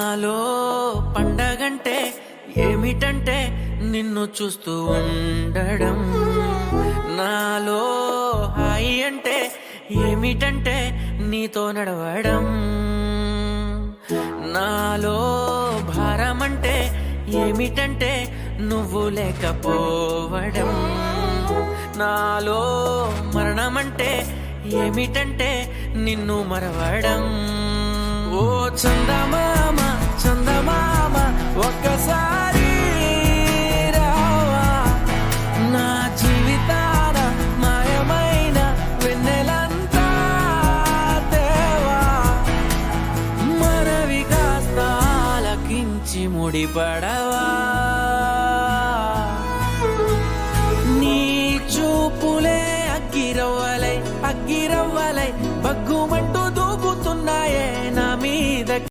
నాలో పండగంటే ఏమిటంటే నిన్ను చూస్తూ ఉండడం. నాలో హాయి అంటే ఏమిటంటే నీతో నడవడం. నాలో భారం అంటే ఏమిటంటే నువ్వు లేకపోవడం. నాలో మరణమంటే ఏమిటంటే నిన్ను మరవడం. ఓ చందమామ చందమామ ఒక్కసారి రావా, నా జీవితాన మాయమైన వెన్నెలంతా దేవా. మనవి కాస్త ఆలకించి ముడిపడవా.